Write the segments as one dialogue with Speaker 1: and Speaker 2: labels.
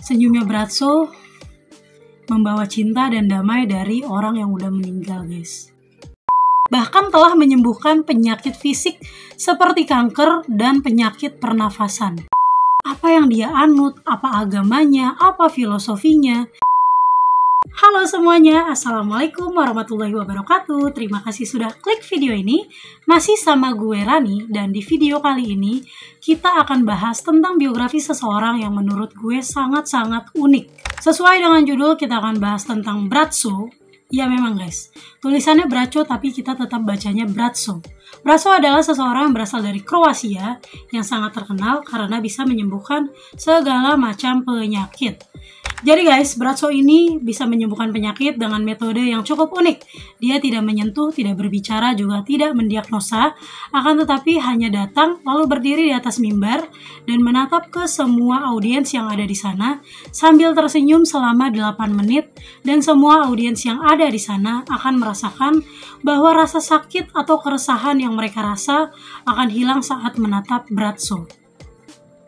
Speaker 1: Senyumnya Bratso membawa cinta dan damai dari orang yang udah meninggal, guys. Bahkan telah menyembuhkan penyakit fisik seperti kanker dan penyakit pernafasan. Apa yang dia anut, apa agamanya, apa filosofinya. Halo semuanya, Assalamualaikum warahmatullahi wabarakatuh. Terima kasih sudah klik video ini. Masih sama gue Rani, dan di video kali ini kita akan bahas tentang biografi seseorang yang menurut gue sangat-sangat unik. Sesuai dengan judul, kita akan bahas tentang Bratso. Ya memang guys, tulisannya Bratso tapi kita tetap bacanya Bratso. Bratso adalah seseorang yang berasal dari Kroasia yang sangat terkenal karena bisa menyembuhkan segala macam penyakit. Jadi guys, Bratso ini bisa menyembuhkan penyakit dengan metode yang cukup unik. Dia tidak menyentuh, tidak berbicara, juga tidak mendiagnosa, akan tetapi hanya datang lalu berdiri di atas mimbar dan menatap ke semua audiens yang ada di sana sambil tersenyum selama 8 menit, dan semua audiens yang ada di sana akan merasakan bahwa rasa sakit atau keresahan yang mereka rasa akan hilang saat menatap Bratso.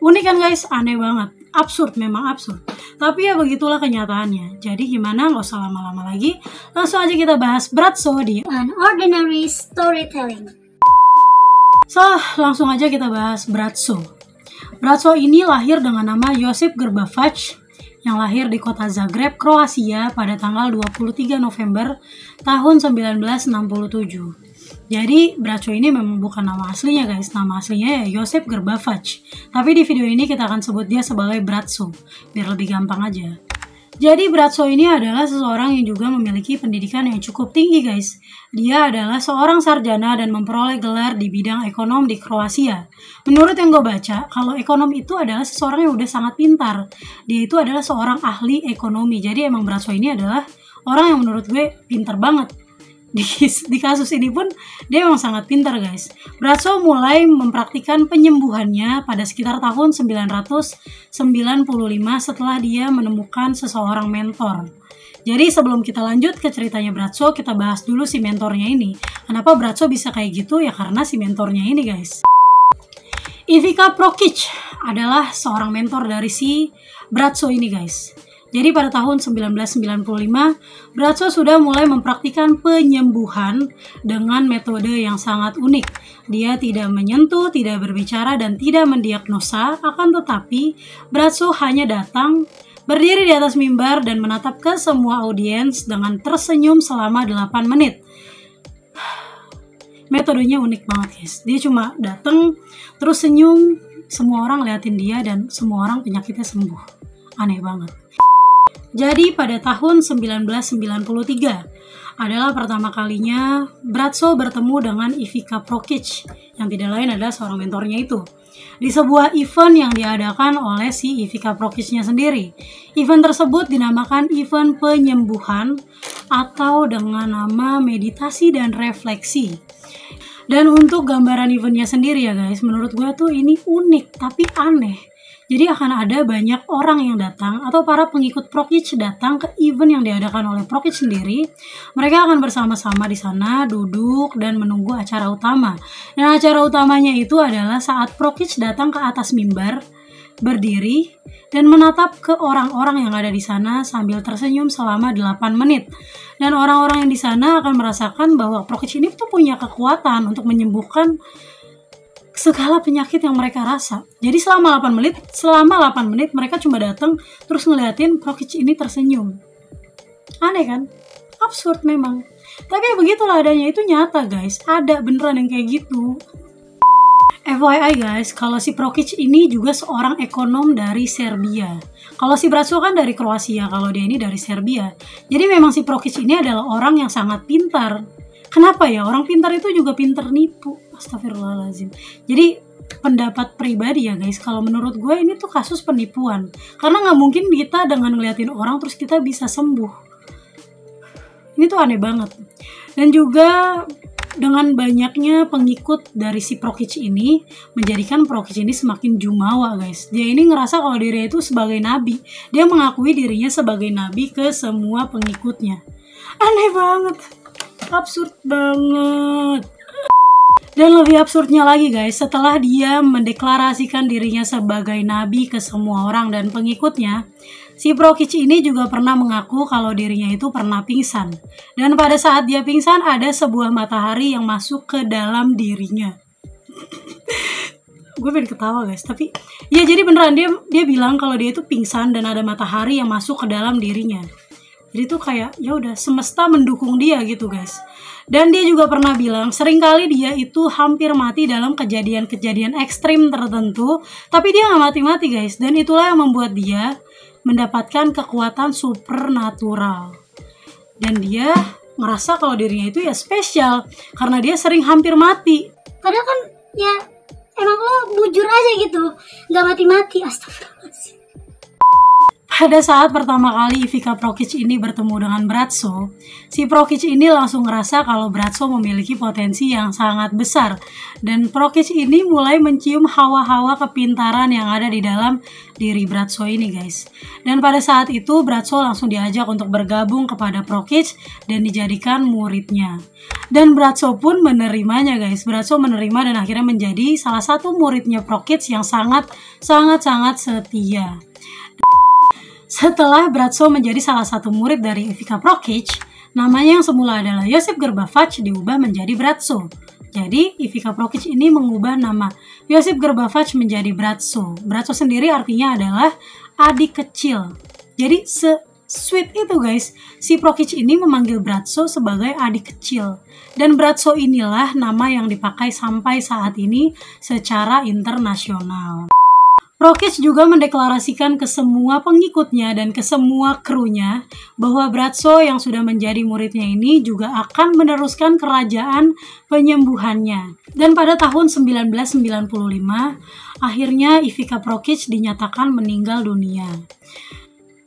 Speaker 1: Unik kan guys? Aneh banget. Absurd, memang absurd. Tapi ya begitulah kenyataannya. Jadi gimana, nggak usah lama-lama lagi. Langsung aja kita bahas Bratso di
Speaker 2: Unordinary Storytelling.
Speaker 1: So, langsung aja kita bahas Bratso. Bratso ini lahir dengan nama Josip Grbafac yang lahir di kota Zagreb, Kroasia pada tanggal 23 November tahun 1967. Jadi Bratso ini memang bukan nama aslinya guys, nama aslinya ya Josip Grbafac. Tapi di video ini kita akan sebut dia sebagai Bratso, biar lebih gampang aja. Jadi Bratso ini adalah seseorang yang juga memiliki pendidikan yang cukup tinggi guys. Dia adalah seorang sarjana dan memperoleh gelar di bidang ekonom di Kroasia. Menurut yang gue baca, kalau ekonom itu adalah seseorang yang udah sangat pintar. Dia itu adalah seorang ahli ekonomi. Jadi emang Bratso ini adalah orang yang menurut gue pintar banget. Di kasus ini pun dia memang sangat pintar guys. Bratso mulai mempraktikkan penyembuhannya pada sekitar tahun 995 setelah dia menemukan seseorang mentor. Jadi sebelum kita lanjut ke ceritanya Bratso, kita bahas dulu si mentornya ini. Kenapa Bratso bisa kayak gitu? Ya karena si mentornya ini guys. Ivica Prokic adalah seorang mentor dari si Bratso ini guys. Jadi pada tahun 1995, Bratso sudah mulai mempraktikkan penyembuhan dengan metode yang sangat unik. Dia tidak menyentuh, tidak berbicara, dan tidak mendiagnosa, akan tetapi Bratso hanya datang, berdiri di atas mimbar, dan menatap ke semua audiens dengan tersenyum selama 8 menit. Metodenya unik banget guys. Dia cuma datang, terus senyum, semua orang liatin dia, dan semua orang penyakitnya sembuh. Aneh banget. Jadi pada tahun 1993 adalah pertama kalinya Bratso bertemu dengan Ivica Prokic yang tidak lain adalah seorang mentornya itu di sebuah event yang diadakan oleh si Ivica Prokicnya sendiri. Event tersebut dinamakan event penyembuhan atau dengan nama meditasi dan refleksi. Dan untuk gambaran eventnya sendiri ya guys, menurut gue tuh ini unik tapi aneh. Jadi akan ada banyak orang yang datang atau para pengikut Prokic datang ke event yang diadakan oleh Prokic sendiri. Mereka akan bersama-sama di sana duduk dan menunggu acara utama. Dan acara utamanya itu adalah saat Prokic datang ke atas mimbar, berdiri dan menatap ke orang-orang yang ada di sana sambil tersenyum selama 8 menit. Dan orang-orang yang di sana akan merasakan bahwa Prokic ini tuh punya kekuatan untuk menyembuhkan segala penyakit yang mereka rasa. Jadi selama 8 menit mereka cuma datang terus ngeliatin Prokic ini tersenyum. Aneh kan? Absurd memang. Tapi ya begitulah adanya, itu nyata guys. Ada beneran yang kayak gitu. FYI guys, kalau si Prokic ini juga seorang ekonom dari Serbia. Kalau si Bratso kan dari Kroasia, kalau dia ini dari Serbia. Jadi memang si Prokic ini adalah orang yang sangat pintar. Kenapa ya? Orang pintar itu juga pintar nipu. Astagfirullahaladzim. Jadi pendapat pribadi ya guys, kalau menurut gue ini tuh kasus penipuan. Karena nggak mungkin kita dengan ngeliatin orang terus kita bisa sembuh. Ini tuh aneh banget. Dan juga dengan banyaknya pengikut dari si Prokic ini menjadikan Prokic ini semakin jumawa guys. Dia ini ngerasa kalau dirinya itu sebagai nabi. Dia mengakui dirinya sebagai nabi ke semua pengikutnya. Aneh banget. Absurd banget. Dan lebih absurdnya lagi guys, setelah dia mendeklarasikan dirinya sebagai nabi ke semua orang dan pengikutnya, Si Prokic ini juga pernah mengaku kalau dirinya itu pernah pingsan. Dan pada saat dia pingsan ada sebuah matahari yang masuk ke dalam dirinya. Gue pengen ketawa guys, tapi ya jadi beneran dia bilang kalau dia itu pingsan dan ada matahari yang masuk ke dalam dirinya. Jadi tuh kayak ya udah semesta mendukung dia gitu guys. Dan dia juga pernah bilang seringkali dia itu hampir mati dalam kejadian-kejadian ekstrim tertentu, tapi dia nggak mati-mati guys. Dan itulah yang membuat dia mendapatkan kekuatan supernatural. Dan dia merasa kalau dirinya itu ya spesial karena dia sering hampir mati.
Speaker 2: Padahal kan ya emang lo bujur aja gitu, nggak mati-mati. Astagfirullahaladzim.
Speaker 1: Pada saat pertama kali Ivica Prokic ini bertemu dengan Bratso, si Prokic ini langsung ngerasa kalau Bratso memiliki potensi yang sangat besar. Dan Prokic ini mulai mencium hawa-hawa kepintaran yang ada di dalam diri Bratso ini guys. Dan pada saat itu Bratso langsung diajak untuk bergabung kepada Prokic dan dijadikan muridnya. Dan Bratso pun menerimanya guys. Bratso menerima dan akhirnya menjadi salah satu muridnya Prokic yang sangat setia. Setelah Bratso menjadi salah satu murid dari Ivica Prokic, namanya yang semula adalah Josip Grbafac diubah menjadi Bratso. Jadi Ivica Prokic ini mengubah nama Josip Grbafac menjadi Bratso. Bratso sendiri artinya adalah adik kecil. Jadi sweet itu guys, si Prokic ini memanggil Bratso sebagai adik kecil. Dan Bratso inilah nama yang dipakai sampai saat ini secara internasional. Prokic juga mendeklarasikan ke semua pengikutnya dan ke semua krunya bahwa Bratso yang sudah menjadi muridnya ini juga akan meneruskan kerajaan penyembuhannya. Dan pada tahun 1995, akhirnya Ivica Prokic dinyatakan meninggal dunia.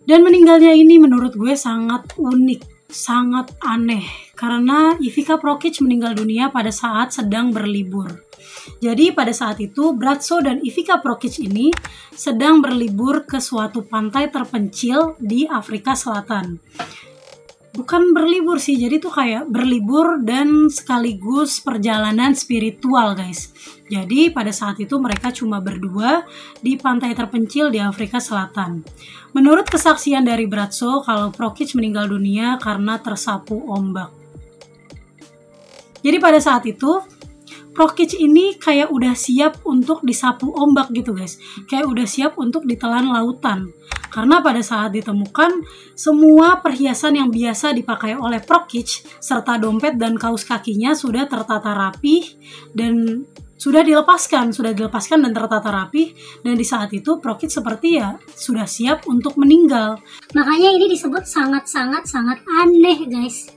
Speaker 1: Dan meninggalnya ini menurut gue sangat unik, sangat aneh. Karena Ivica Prokic meninggal dunia pada saat sedang berlibur. Jadi pada saat itu Bratso dan Ivica Prokic ini sedang berlibur ke suatu pantai terpencil di Afrika Selatan. Bukan berlibur sih, jadi tuh kayak berlibur dan sekaligus perjalanan spiritual guys. Jadi pada saat itu mereka cuma berdua di pantai terpencil di Afrika Selatan. Menurut kesaksian dari Bratso kalau Prokic meninggal dunia karena tersapu ombak. Jadi pada saat itu Prokic ini kayak udah siap untuk disapu ombak gitu guys. Kayak udah siap untuk ditelan lautan. Karena pada saat ditemukan, semua perhiasan yang biasa dipakai oleh Prokic, serta dompet dan kaos kakinya sudah tertata rapi dan sudah dilepaskan dan tertata rapi. Dan di saat itu Prokic seperti ya sudah siap untuk meninggal.
Speaker 2: Makanya ini disebut sangat aneh guys.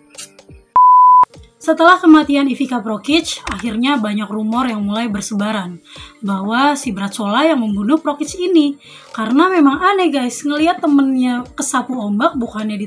Speaker 1: Setelah kematian Ivica Prokic, akhirnya banyak rumor yang mulai bersebaran bahwa si Bratso yang membunuh Prokic ini. Karena memang aneh guys, ngelihat temennya kesapu ombak bukannya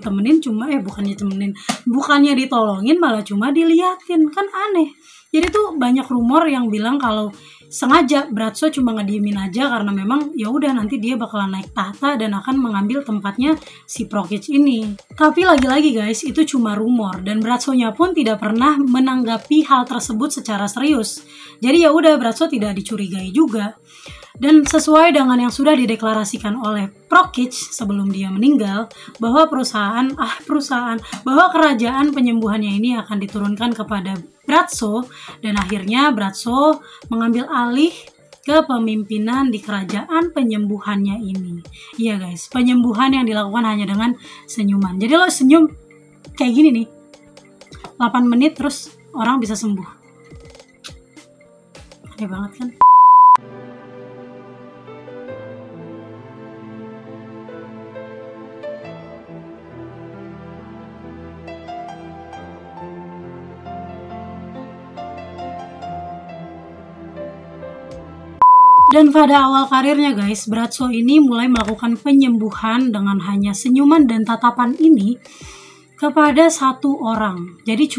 Speaker 1: ditolongin malah cuma diliatin, kan aneh. Jadi tuh banyak rumor yang bilang kalau sengaja Bratso cuma ngediemin aja karena memang ya udah nanti dia bakalan naik tahta dan akan mengambil tempatnya si Prokic ini. Tapi lagi-lagi guys, itu cuma rumor dan Bratso-nya pun tidak pernah menanggapi hal tersebut secara serius. Jadi ya udah Bratso tidak dicurigai juga. Dan sesuai dengan yang sudah dideklarasikan oleh Prokic sebelum dia meninggal bahwa bahwa kerajaan penyembuhannya ini akan diturunkan kepada Bratso dan akhirnya Bratso mengambil alih kepemimpinan di kerajaan penyembuhannya ini. Iya guys, penyembuhan yang dilakukan hanya dengan senyuman. Jadi lo senyum kayak gini nih, 8 menit terus orang bisa sembuh. Aneh banget kan? Dan pada awal karirnya guys, Bratso ini mulai melakukan penyembuhan dengan hanya senyuman dan tatapan ini kepada satu orang. Jadi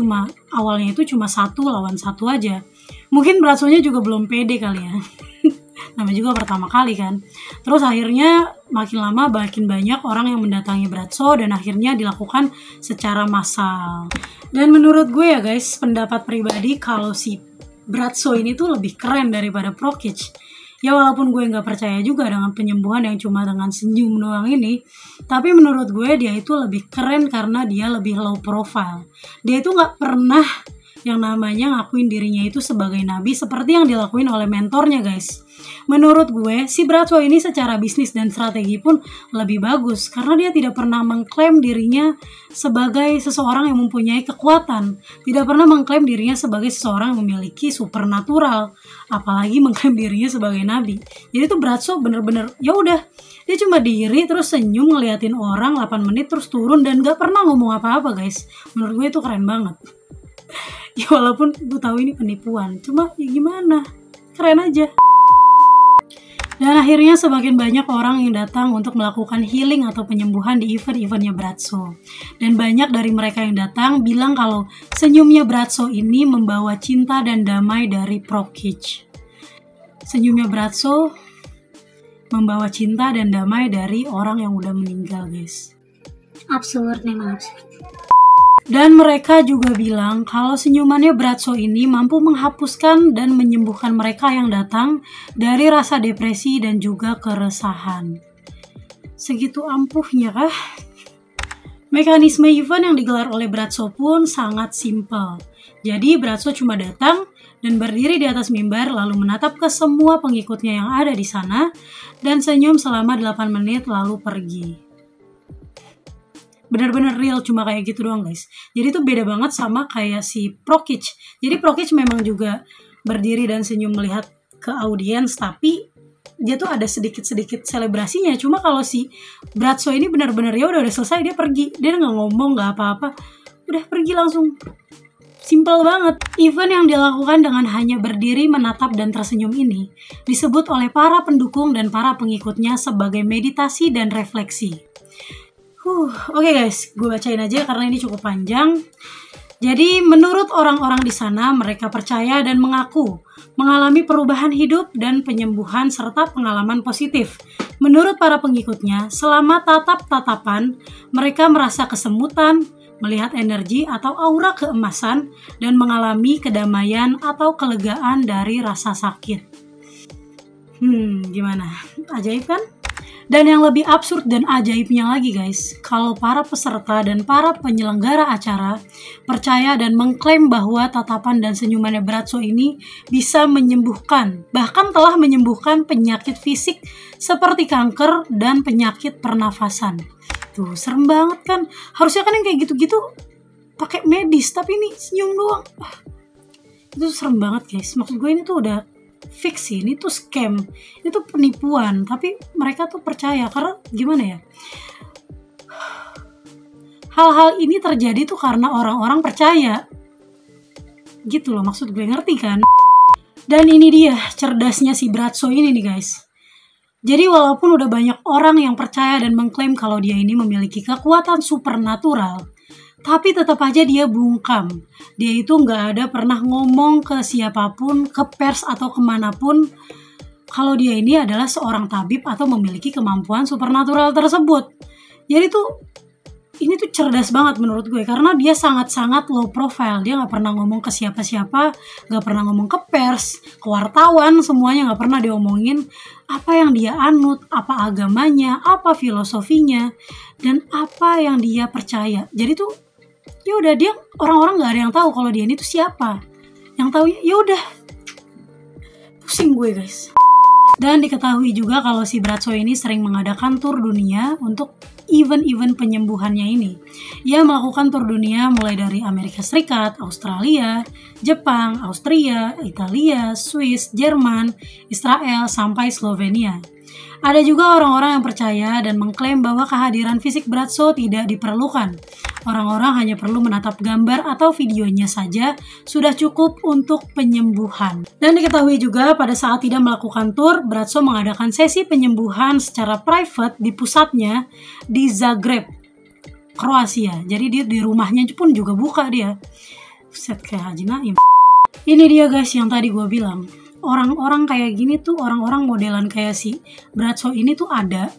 Speaker 1: awalnya itu cuma 1 lawan 1 aja. Mungkin Bratso-nya juga belum pede kali ya. Namanya juga pertama kali kan. Terus akhirnya makin lama makin banyak orang yang mendatangi Bratso dan akhirnya dilakukan secara massal. Dan menurut gue ya guys, pendapat pribadi kalau si Bratso ini tuh lebih keren daripada Prokic. Ya walaupun gue nggak percaya juga dengan penyembuhan yang cuma dengan senyum doang ini, tapi menurut gue dia itu lebih keren karena dia lebih low profile. Dia itu nggak pernah yang namanya ngakuin dirinya itu sebagai nabi seperti yang dilakuin oleh mentornya, guys. Menurut gue, si Bradshaw ini secara bisnis dan strategi pun lebih bagus karena dia tidak pernah mengklaim dirinya sebagai seseorang yang mempunyai kekuatan, tidak pernah mengklaim dirinya sebagai seseorang yang memiliki supernatural, apalagi mengklaim dirinya sebagai nabi. Jadi tuh Bradshaw bener-bener ya udah, dia cuma diri terus senyum ngeliatin orang 8 menit terus turun dan gak pernah ngomong apa-apa, guys. Menurut gue itu keren banget. Ya walaupun gue tahu ini penipuan, cuma ya gimana, keren aja. Dan akhirnya semakin banyak orang yang datang untuk melakukan healing atau penyembuhan di event-eventnya Bradshaw. Dan banyak dari mereka yang datang bilang kalau senyumnya Bradshaw ini membawa cinta dan damai dari Prokic. Senyumnya Bradshaw membawa cinta dan damai dari orang yang udah meninggal, guys.
Speaker 2: Absurd, memang absurd.
Speaker 1: Dan mereka juga bilang kalau senyumannya Bradshaw ini mampu menghapuskan dan menyembuhkan mereka yang datang dari rasa depresi dan juga keresahan. Segitu ampuhnya kah? Mekanisme event yang digelar oleh Bradshaw pun sangat simpel. Jadi Bradshaw cuma datang dan berdiri di atas mimbar lalu menatap ke semua pengikutnya yang ada di sana dan senyum selama 8 menit lalu pergi. Benar-benar real, cuma kayak gitu doang, guys. Jadi itu beda banget sama kayak si Prokic. Jadi Prokic memang juga berdiri dan senyum melihat ke audiens, tapi dia tuh ada sedikit-sedikit selebrasinya. Cuma kalau si Bradshaw ini benar-benar ya udah selesai, dia pergi. Dia nggak ngomong, nggak apa-apa. Udah pergi langsung. Simple banget. Event yang dilakukan dengan hanya berdiri, menatap, dan tersenyum ini disebut oleh para pendukung dan para pengikutnya sebagai meditasi dan refleksi. Oke guys, gue bacain aja karena ini cukup panjang. Jadi menurut orang-orang di sana, mereka percaya dan mengaku mengalami perubahan hidup dan penyembuhan serta pengalaman positif. Menurut para pengikutnya, selama tatap-tatapan, mereka merasa kesemutan, melihat energi atau aura keemasan, dan mengalami kedamaian atau kelegaan dari rasa sakit. Gimana? Ajaib kan? Dan yang lebih absurd dan ajaibnya lagi, guys, kalau para peserta dan para penyelenggara acara percaya dan mengklaim bahwa tatapan dan senyumannya Bradshaw ini bisa menyembuhkan, bahkan telah menyembuhkan penyakit fisik seperti kanker dan penyakit pernafasan. Tuh, serem banget kan? Harusnya kan yang kayak gitu-gitu pakai medis, tapi ini senyum doang. Itu serem banget, guys. Maksud gue ini tuh udah fix sih, ini tuh scam, ini tuh penipuan, tapi mereka tuh percaya karena gimana ya, hal-hal ini terjadi tuh karena orang-orang percaya gitu loh, maksud gue, ngerti kan? Dan ini dia cerdasnya si Bradshaw ini nih, guys. Jadi walaupun udah banyak orang yang percaya dan mengklaim kalau dia ini memiliki kekuatan supernatural, tapi tetap aja dia bungkam. Dia itu nggak ada pernah ngomong ke siapapun, ke pers atau kemanapun, kalau dia ini adalah seorang tabib atau memiliki kemampuan supernatural tersebut. Jadi tuh, ini tuh cerdas banget menurut gue, karena dia sangat-sangat low profile. Dia nggak pernah ngomong ke siapa-siapa, nggak pernah ngomong ke pers, ke wartawan, semuanya nggak pernah diomongin apa yang dia anut, apa agamanya, apa filosofinya, dan apa yang dia percaya. Jadi tuh, ya udah, dia orang-orang nggak ada yang tahu kalau dia ini tuh siapa. Yang tahu ya udah, pusing gue, guys. Dan diketahui juga kalau si Bradshaw ini sering mengadakan tur dunia untuk event-event penyembuhannya ini. Ia melakukan tur dunia mulai dari Amerika Serikat, Australia, Jepang, Austria, Italia, Swiss, Jerman, Israel, sampai Slovenia. Ada juga orang-orang yang percaya dan mengklaim bahwa kehadiran fisik Bradshaw tidak diperlukan. Orang-orang hanya perlu menatap gambar atau videonya saja sudah cukup untuk penyembuhan. Dan diketahui juga pada saat tidak melakukan tur, Bradshaw mengadakan sesi penyembuhan secara private di pusatnya di Zagreb, Kroasia. Jadi dia di rumahnya pun juga buka dia. Set kayak Haji Naim. Ini dia, guys, yang tadi gue bilang. Orang-orang kayak gini tuh, orang-orang modelan kayak si Bradshaw ini tuh ada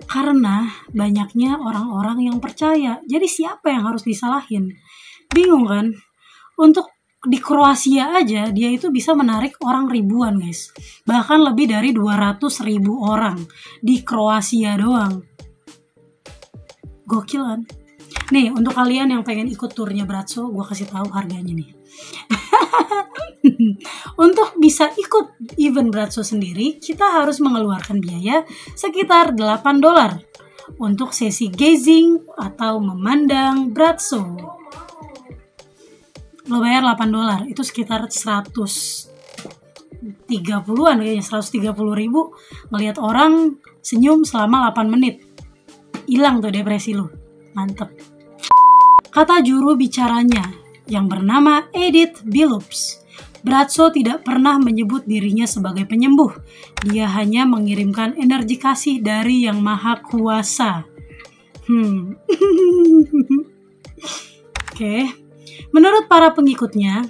Speaker 1: karena banyaknya orang-orang yang percaya. Jadi siapa yang harus disalahin? Bingung kan? Untuk di Kroasia aja dia itu bisa menarik orang ribuan guys, bahkan lebih dari 200.000 orang di Kroasia doang. Gokil kan? Nih untuk kalian yang pengen ikut turnya Bratso, gue kasih tahu harganya nih. Untuk bisa ikut event Bratso sendiri, kita harus mengeluarkan biaya sekitar $8 untuk sesi gazing atau memandang Bratso. Lo bayar $8, itu sekitar 130-an kayaknya, 130.000 ngelihat orang senyum selama 8 menit. Hilang tuh depresi lo. Mantep. Kata juru bicaranya yang bernama Edith Billups, Bratso tidak pernah menyebut dirinya sebagai penyembuh. Dia hanya mengirimkan energi kasih dari Yang Maha Kuasa. Oke. Menurut para pengikutnya,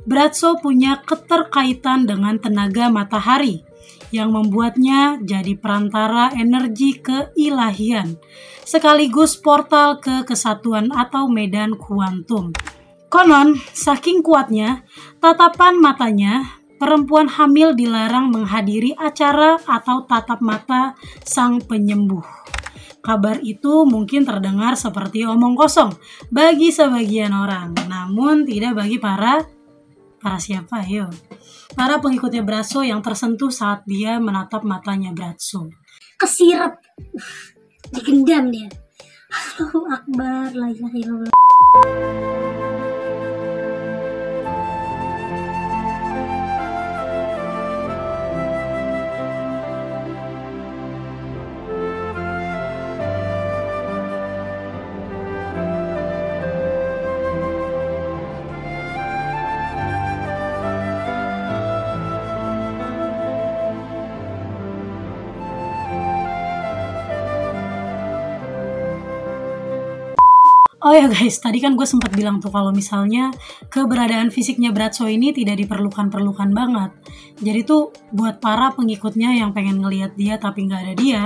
Speaker 1: Bratso punya keterkaitan dengan tenaga matahari yang membuatnya jadi perantara energi keilahian, sekaligus portal ke kesatuan atau medan kuantum. Konon, saking kuatnya, tatapan matanya, perempuan hamil dilarang menghadiri acara atau tatap mata sang penyembuh. Kabar itu mungkin terdengar seperti omong kosong bagi sebagian orang, namun tidak bagi para siapa? Ayo. Para pengikutnya Bratso yang tersentuh saat dia menatap matanya Bratso.
Speaker 2: Kesirep. Digendam dia. Allahu Akbar, la ilaha illallah.
Speaker 1: Oh ya guys, tadi kan gue sempat bilang tuh kalau misalnya keberadaan fisiknya Bratso ini tidak diperlukan banget. Jadi tuh buat para pengikutnya yang pengen ngelihat dia tapi nggak ada dia,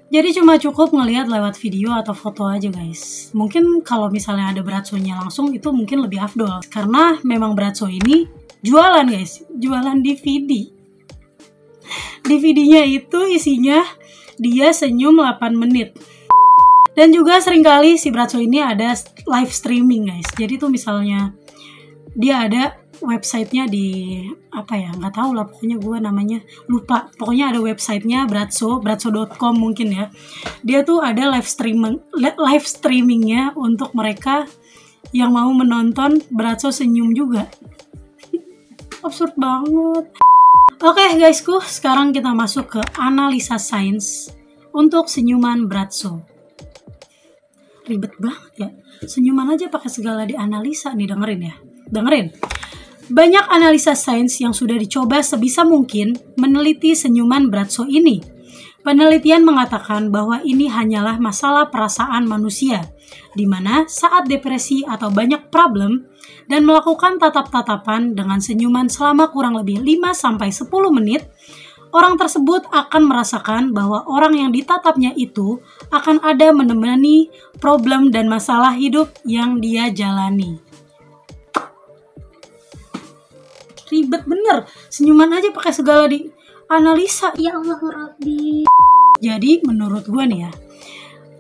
Speaker 1: jadi cuma cukup ngelihat lewat video atau foto aja guys. Mungkin kalau misalnya ada Bratsonya langsung itu mungkin lebih afdol, karena memang Bratso ini jualan guys, jualan DVD. DVD-nya itu isinya dia senyum 8 menit. Dan juga seringkali si Bratso ini ada live streaming guys. Jadi tuh misalnya dia ada websitenya di apa ya, nggak tahu lah, pokoknya gue namanya lupa. Pokoknya ada websitenya bratso.com mungkin ya. Dia tuh ada live streamingnya untuk mereka yang mau menonton Bratso senyum juga. Absurd banget. Oke guysku, sekarang kita masuk ke analisa sains untuk senyuman Bratso. Ribet banget ya, senyuman aja pakai segala dianalisa nih, dengerin. Banyak analisa sains yang sudah dicoba sebisa mungkin meneliti senyuman Bratso ini. Penelitian mengatakan bahwa ini hanyalah masalah perasaan manusia, di mana saat depresi atau banyak problem dan melakukan tatap-tatapan dengan senyuman selama kurang lebih 5-10 menit, orang tersebut akan merasakan bahwa orang yang ditatapnya itu akan ada menemani problem dan masalah hidup yang dia jalani. Ribet bener, senyuman aja pakai segala dianalisa.
Speaker 2: Ya Allah Rabbi.
Speaker 1: Jadi menurut gue nih ya,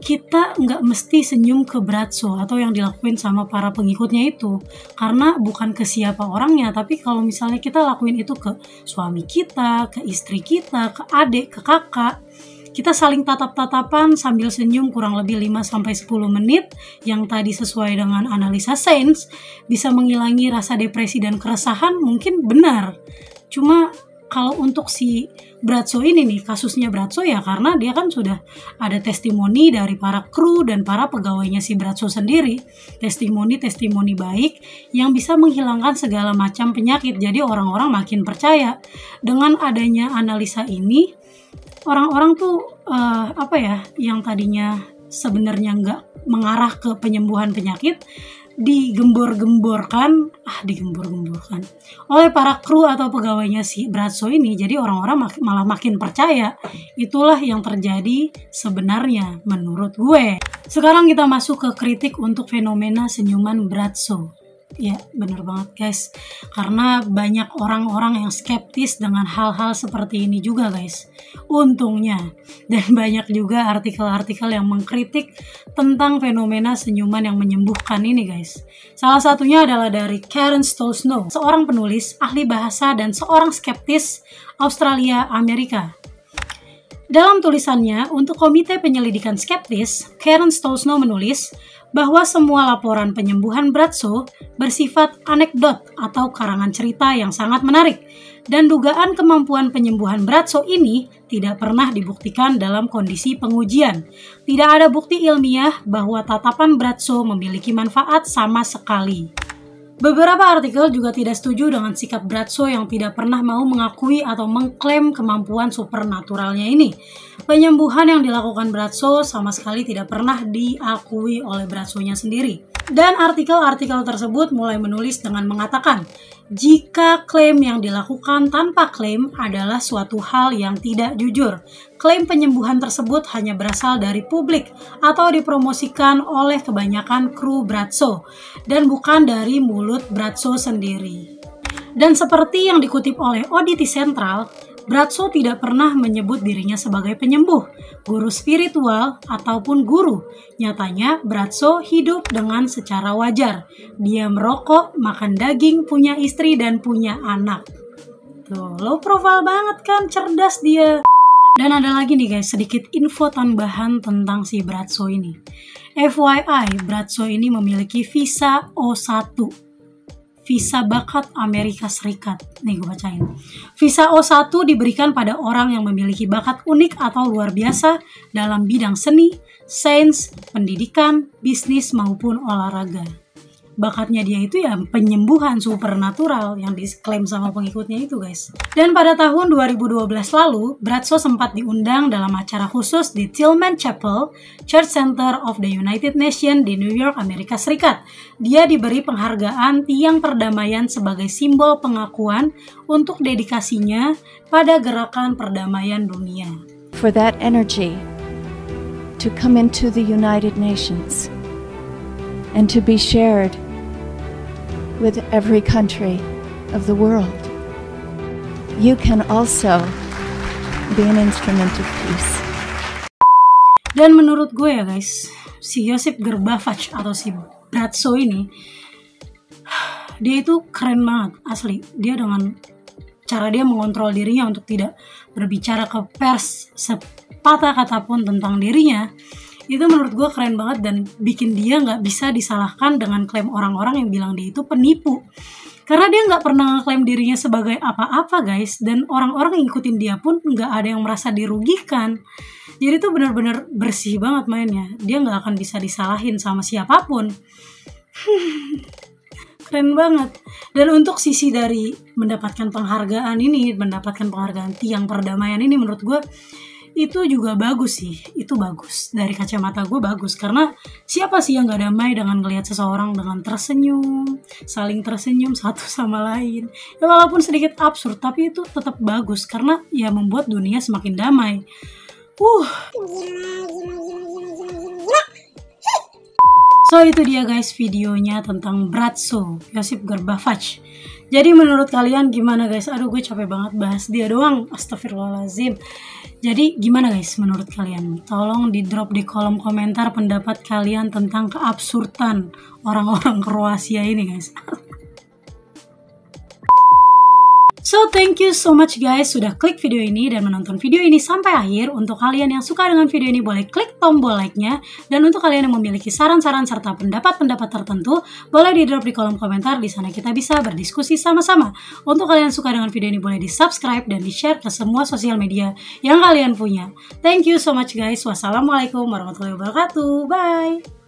Speaker 1: kita nggak mesti senyum ke Bratso atau yang dilakuin sama para pengikutnya itu, karena bukan ke siapa orangnya, tapi kalau misalnya kita lakuin itu ke suami kita, ke istri kita, ke adik, ke kakak, kita saling tatap-tatapan sambil senyum kurang lebih 5-10 menit yang tadi sesuai dengan analisa sains bisa menghilangi rasa depresi dan keresahan, mungkin benar. Cuma kalau untuk si Bratso ini nih, kasusnya Bratso ya karena dia kan sudah ada testimoni dari para kru dan para pegawainya si Bratso sendiri. Testimoni baik yang bisa menghilangkan segala macam penyakit. Jadi orang-orang makin percaya. Dengan adanya analisa ini, orang-orang tuh yang tadinya sebenarnya nggak mengarah ke penyembuhan penyakit, digembor-gemborkan oleh para kru atau pegawainya si Bratso ini. Jadi orang-orang malah makin percaya. Itulah yang terjadi sebenarnya menurut gue. Sekarang kita masuk ke kritik untuk fenomena senyuman Bratso. Ya, bener banget guys. Karena banyak orang-orang yang skeptis dengan hal-hal seperti ini juga guys. Untungnya. Dan banyak juga artikel-artikel yang mengkritik tentang fenomena senyuman yang menyembuhkan ini guys. Salah satunya adalah dari Karen Stollsnow, seorang penulis, ahli bahasa, dan seorang skeptis Australia Amerika. Dalam tulisannya untuk Komite Penyelidikan Skeptis, Karen Stollsnow menulis bahwa semua laporan penyembuhan Bradshaw bersifat anekdot atau karangan cerita yang sangat menarik, dan dugaan kemampuan penyembuhan Bradshaw ini tidak pernah dibuktikan dalam kondisi pengujian. Tidak ada bukti ilmiah bahwa tatapan Bradshaw memiliki manfaat sama sekali. Beberapa artikel juga tidak setuju dengan sikap Bradshaw yang tidak pernah mau mengakui atau mengklaim kemampuan supernaturalnya ini. Penyembuhan yang dilakukan Bradshaw sama sekali tidak pernah diakui oleh Bradshaw-nya sendiri. Dan artikel-artikel tersebut mulai menulis dengan mengatakan, jika klaim yang dilakukan tanpa klaim adalah suatu hal yang tidak jujur. Klaim penyembuhan tersebut hanya berasal dari publik atau dipromosikan oleh kebanyakan kru Bradshaw dan bukan dari mulut Bradshaw sendiri. Dan seperti yang dikutip oleh Oddity Central, Bradshaw tidak pernah menyebut dirinya sebagai penyembuh, guru spiritual, ataupun guru. Nyatanya, Bradshaw hidup dengan secara wajar. Dia merokok, makan daging, punya istri, dan punya anak. Tuh, low profile banget kan, cerdas dia. Dan ada lagi nih guys, sedikit info tambahan tentang si Bradshaw ini. FYI, Bradshaw ini memiliki visa O1. Visa bakat Amerika Serikat. Nih gue bacain. Visa O1 diberikan pada orang yang memiliki bakat unik atau luar biasa dalam bidang seni, sains, pendidikan, bisnis, maupun olahraga. Bakatnya dia itu ya penyembuhan supernatural yang diklaim sama pengikutnya itu guys. Dan pada tahun 2012 lalu, Bradshaw sempat diundang dalam acara khusus di Tillman Chapel, Church Center of the United Nations di New York, Amerika Serikat. Dia diberi penghargaan tiang perdamaian sebagai simbol pengakuan untuk dedikasinya pada gerakan perdamaian dunia.
Speaker 3: For that energy to come into the United Nations and to be shared with every country of the world. You can also be an instrument of peace.
Speaker 1: Dan menurut gue ya guys, si Josip Gerbavach atau si Bradshaw ini, dia itu keren banget asli. Dia dengan cara dia mengontrol dirinya untuk tidak berbicara ke pers sepatah kata pun tentang dirinya, itu menurut gue keren banget dan bikin dia nggak bisa disalahkan dengan klaim orang-orang yang bilang dia itu penipu. Karena dia nggak pernah ngeklaim dirinya sebagai apa-apa guys, dan orang-orang yang ngikutin dia pun nggak ada yang merasa dirugikan. Jadi itu benar-benar bersih banget mainnya. Dia nggak akan bisa disalahin sama siapapun. Keren banget. Dan untuk sisi dari mendapatkan penghargaan ini, mendapatkan penghargaan tiang perdamaian ini, menurut gue itu juga bagus sih. Itu bagus. Dari kacamata gue bagus. Karena siapa sih yang gak damai dengan ngelihat seseorang dengan tersenyum, saling tersenyum satu sama lain. Ya walaupun sedikit absurd, tapi itu tetap bagus. Karena ya membuat dunia semakin damai. So itu dia guys videonya tentang Bradshaw, Josip Gerbavach. Jadi menurut kalian gimana guys? Aduh gue capek banget bahas dia doang. Astagfirullahaladzim. Jadi gimana guys menurut kalian? Tolong di drop di kolom komentar pendapat kalian tentang keabsurdan orang-orang Kroasia ini guys. So thank you so much guys sudah klik video ini dan menonton video ini sampai akhir. Untuk kalian yang suka dengan video ini boleh klik tombol like-nya. Dan untuk kalian yang memiliki saran-saran serta pendapat-pendapat tertentu, boleh di drop di kolom komentar. Di sana kita bisa berdiskusi sama-sama. Untuk kalian yang suka dengan video ini boleh di subscribe dan di share ke semua sosial media yang kalian punya. Thank you so much guys. Wassalamualaikum warahmatullahi wabarakatuh. Bye.